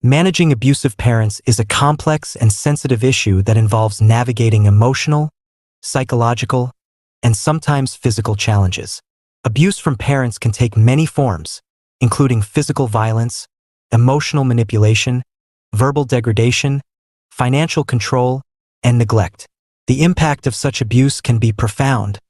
Managing abusive parents is a complex and sensitive issue that involves navigating emotional, psychological, and sometimes physical challenges. Abuse from parents can take many forms, including physical violence, emotional manipulation, verbal degradation, financial control, and neglect. The impact of such abuse can be profound,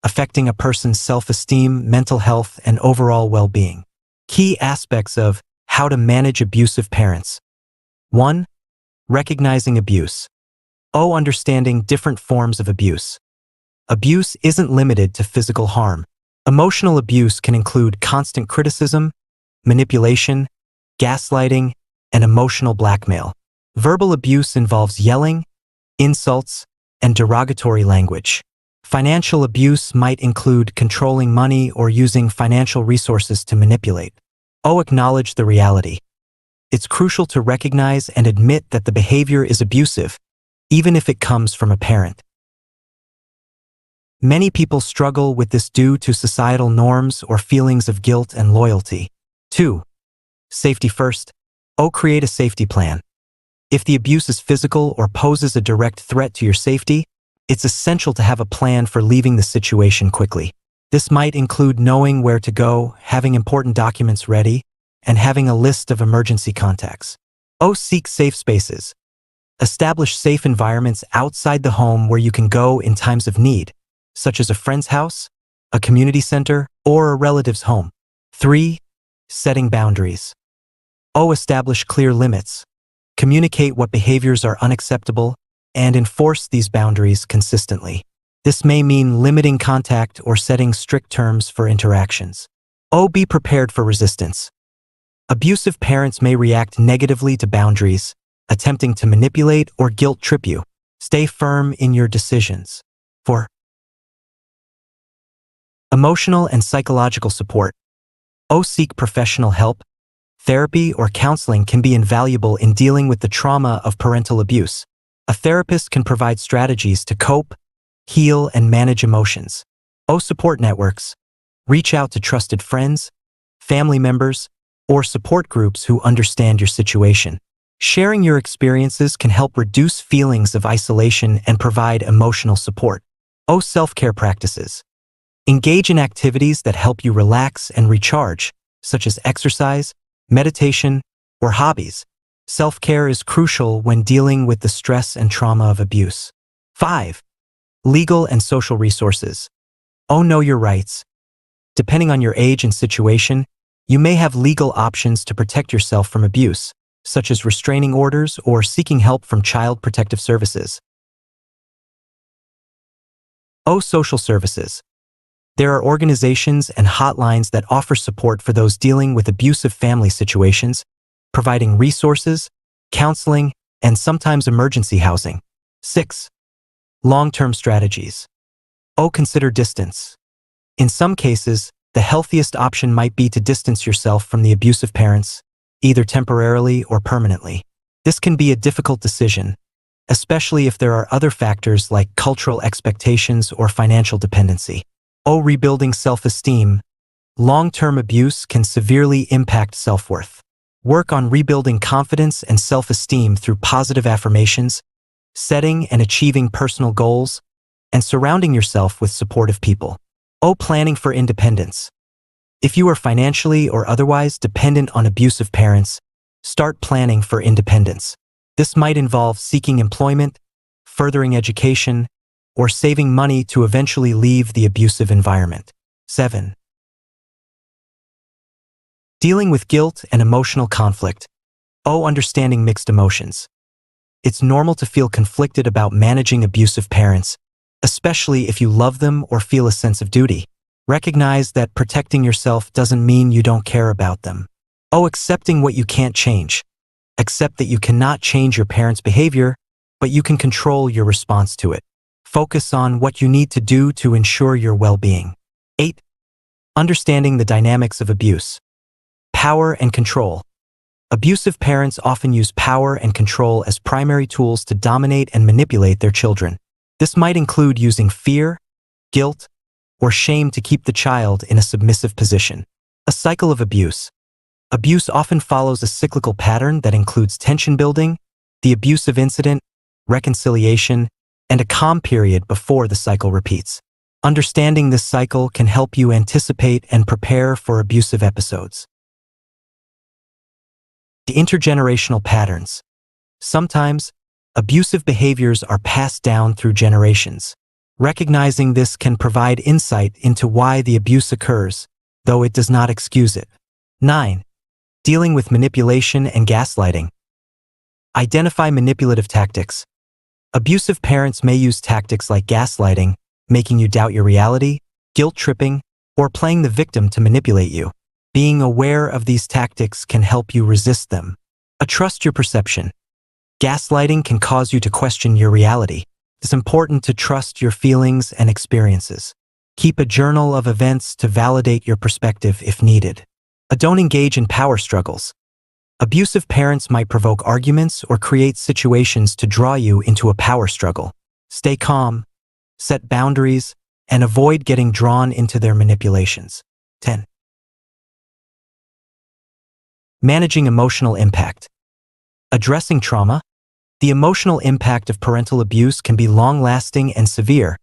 affecting a person's self-esteem, mental health, and overall well-being. Key aspects of how to manage abusive parents. 1. Recognizing abuse. Understanding different forms of abuse. Abuse isn't limited to physical harm. Emotional abuse can include constant criticism, manipulation, gaslighting, and emotional blackmail. Verbal abuse involves yelling, insults, and derogatory language. Financial abuse might include controlling money or using financial resources to manipulate. Acknowledge the reality. It's crucial to recognize and admit that the behavior is abusive, even if it comes from a parent. Many people struggle with this due to societal norms or feelings of guilt and loyalty. 2. Safety first. Create a safety plan. If the abuse is physical or poses a direct threat to your safety, it's essential to have a plan for leaving the situation quickly. This might include knowing where to go, having important documents ready, and having a list of emergency contacts. Seek safe spaces. Establish safe environments outside the home where you can go in times of need, such as a friend's house, a community center, or a relative's home. 3. Setting boundaries. Establish clear limits. Communicate what behaviors are unacceptable and enforce these boundaries consistently. This may mean limiting contact or setting strict terms for interactions. Be prepared for resistance. Abusive parents may react negatively to boundaries, attempting to manipulate or guilt trip you. Stay firm in your decisions. 4. Emotional and psychological support. Seek professional help. Therapy or counseling can be invaluable in dealing with the trauma of parental abuse. A therapist can provide strategies to cope, heal, and manage emotions. Support networks. Reach out to trusted friends, family members, or support groups who understand your situation. Sharing your experiences can help reduce feelings of isolation and provide emotional support. Self-care practices. Engage in activities that help you relax and recharge, such as exercise, meditation, or hobbies. Self-care is crucial when dealing with the stress and trauma of abuse. 5. Legal and social resources. Know your rights. Depending on your age and situation, you may have legal options to protect yourself from abuse, such as restraining orders or seeking help from Child Protective Services. Social services. There are organizations and hotlines that offer support for those dealing with abusive family situations, providing resources, counseling, and sometimes emergency housing. 6. Long-term strategies. Consider distance. In some cases, the healthiest option might be to distance yourself from the abusive parents, either temporarily or permanently. This can be a difficult decision, especially if there are other factors like cultural expectations or financial dependency. Rebuilding self-esteem. Long-term abuse can severely impact self-worth. Work on rebuilding confidence and self-esteem through positive affirmations, setting and achieving personal goals, and surrounding yourself with supportive people. Planning for independence. If you are financially or otherwise dependent on abusive parents, start planning for independence. This might involve seeking employment, furthering education, or saving money to eventually leave the abusive environment. 7. Dealing with guilt and emotional conflict. Understanding mixed emotions. It's normal to feel conflicted about managing abusive parents, especially if you love them or feel a sense of duty. Recognize that protecting yourself doesn't mean you don't care about them. Accepting what you can't change. Accept that you cannot change your parents' behavior, but you can control your response to it. Focus on what you need to do to ensure your well-being. 8. Understanding the dynamics of abuse. Power and control. Abusive parents often use power and control as primary tools to dominate and manipulate their children. This might include using fear, guilt, or shame to keep the child in a submissive position. A cycle of abuse. Abuse often follows a cyclical pattern that includes tension building, the abusive incident, reconciliation, and a calm period before the cycle repeats. Understanding this cycle can help you anticipate and prepare for abusive episodes. The intergenerational patterns. Sometimes, abusive behaviors are passed down through generations. Recognizing this can provide insight into why the abuse occurs, though it does not excuse it. 9. Dealing with manipulation and gaslighting. Identify manipulative tactics. Abusive parents may use tactics like gaslighting, making you doubt your reality, guilt-tripping, or playing the victim to manipulate you. Being aware of these tactics can help you resist them. Trust your perception. Gaslighting can cause you to question your reality. It's important to trust your feelings and experiences. Keep a journal of events to validate your perspective if needed. Don't engage in power struggles. Abusive parents might provoke arguments or create situations to draw you into a power struggle. Stay calm, set boundaries, and avoid getting drawn into their manipulations. 10. Managing emotional impact. Addressing trauma. The emotional impact of parental abuse can be long-lasting and severe,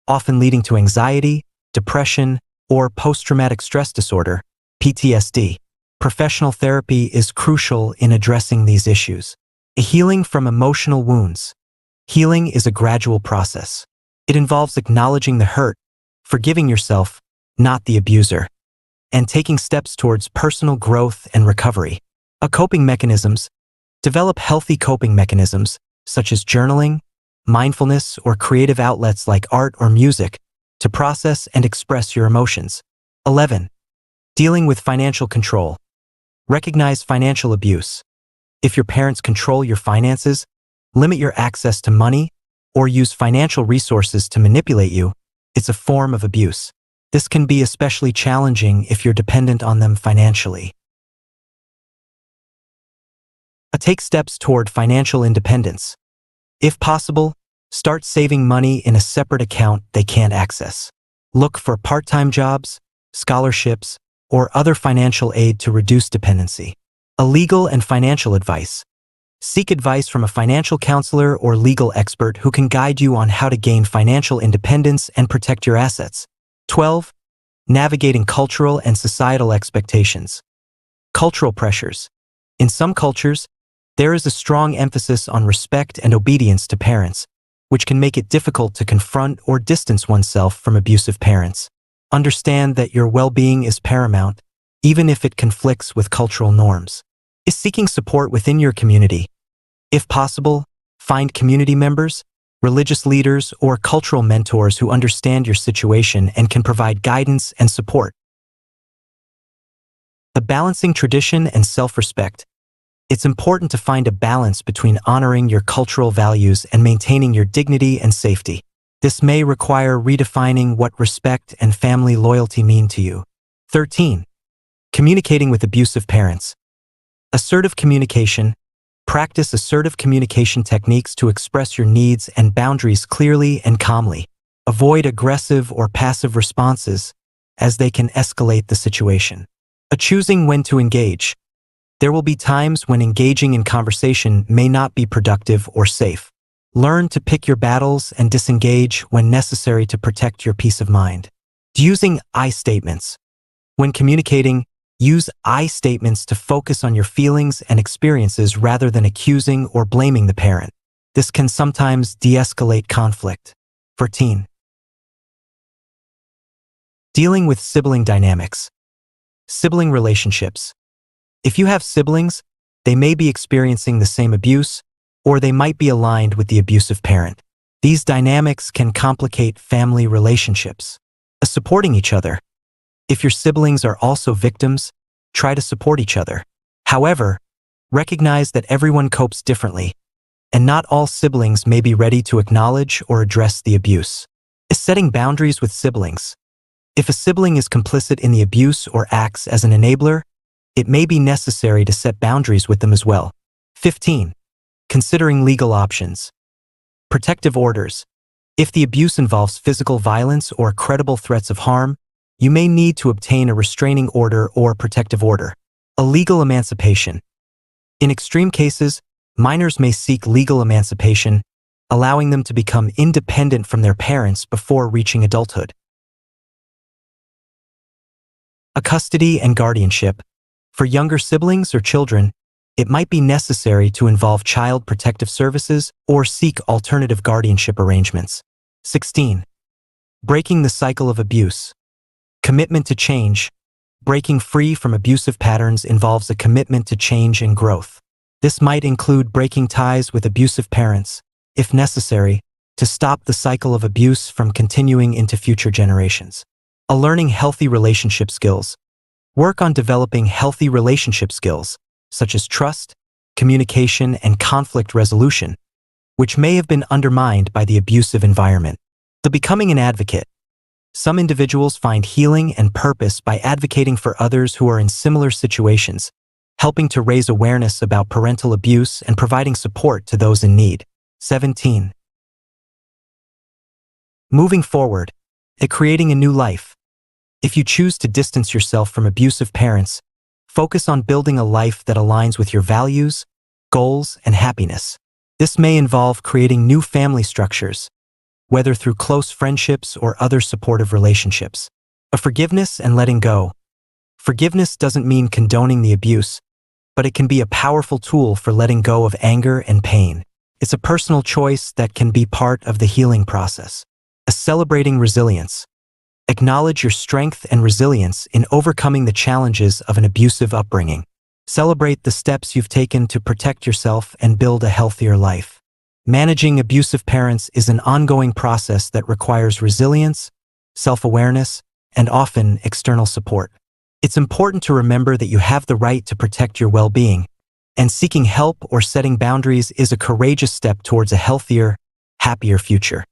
often leading to anxiety, depression, or post-traumatic stress disorder, PTSD. Professional therapy is crucial in addressing these issues. Healing from emotional wounds. Healing is a gradual process. It involves acknowledging the hurt, forgiving yourself, not the abuser, and taking steps towards personal growth and recovery. Coping mechanisms. Develop healthy coping mechanisms, such as journaling, mindfulness, or creative outlets like art or music, to process and express your emotions. 11. Dealing with financial control. Recognize financial abuse. If your parents control your finances, limit your access to money, or use financial resources to manipulate you, it's a form of abuse. This can be especially challenging if you're dependent on them financially. Take steps toward financial independence. If possible, start saving money in a separate account they can't access. Look for part-time jobs, scholarships, or other financial aid to reduce dependency. Legal and financial advice. Seek advice from a financial counselor or legal expert who can guide you on how to gain financial independence and protect your assets. 12. Navigating cultural and societal expectations. Cultural pressures. In some cultures, there is a strong emphasis on respect and obedience to parents, which can make it difficult to confront or distance oneself from abusive parents. Understand that your well-being is paramount, even if it conflicts with cultural norms. Seeking support within your community. If possible, find community members, religious leaders, or cultural mentors who understand your situation and can provide guidance and support. Balancing tradition and self-respect. It's important to find a balance between honoring your cultural values and maintaining your dignity and safety. This may require redefining what respect and family loyalty mean to you. 13. Communicating with abusive parents. Assertive communication. Practice assertive communication techniques to express your needs and boundaries clearly and calmly. Avoid aggressive or passive responses, as they can escalate the situation. Choosing when to engage. There will be times when engaging in conversation may not be productive or safe. Learn to pick your battles and disengage when necessary to protect your peace of mind. Using I statements. When communicating, use I statements to focus on your feelings and experiences rather than accusing or blaming the parent. This can sometimes de-escalate conflict. 14. Dealing with sibling dynamics. Sibling relationships. If you have siblings, they may be experiencing the same abuse, or they might be aligned with the abusive parent. These dynamics can complicate family relationships. Supporting each other. If your siblings are also victims, try to support each other. However, recognize that everyone copes differently, and not all siblings may be ready to acknowledge or address the abuse. Setting boundaries with siblings. If a sibling is complicit in the abuse or acts as an enabler, it may be necessary to set boundaries with them as well. 15. Considering legal options. Protective orders. If the abuse involves physical violence or credible threats of harm, you may need to obtain a restraining order or protective order. Illegal emancipation. In extreme cases, minors may seek legal emancipation, allowing them to become independent from their parents before reaching adulthood. A custody and guardianship. For younger siblings or children, it might be necessary to involve child protective services or seek alternative guardianship arrangements. 16. Breaking the cycle of abuse. Commitment to change. Breaking free from abusive patterns involves a commitment to change and growth. This might include breaking ties with abusive parents, if necessary, to stop the cycle of abuse from continuing into future generations. Learning healthy relationship skills. Work on developing healthy relationship skills, such as trust, communication, and conflict resolution, which may have been undermined by the abusive environment. Becoming an advocate. Some individuals find healing and purpose by advocating for others who are in similar situations, helping to raise awareness about parental abuse and providing support to those in need. 17. Moving forward, creating a new life. If you choose to distance yourself from abusive parents, focus on building a life that aligns with your values, goals, and happiness. This may involve creating new family structures, whether through close friendships or other supportive relationships. Forgiveness and letting go. Forgiveness doesn't mean condoning the abuse, but it can be a powerful tool for letting go of anger and pain. It's a personal choice that can be part of the healing process. Celebrating resilience. Acknowledge your strength and resilience in overcoming the challenges of an abusive upbringing. Celebrate the steps you've taken to protect yourself and build a healthier life. Managing abusive parents is an ongoing process that requires resilience, self-awareness, and often external support. It's important to remember that you have the right to protect your well-being, and seeking help or setting boundaries is a courageous step towards a healthier, happier future.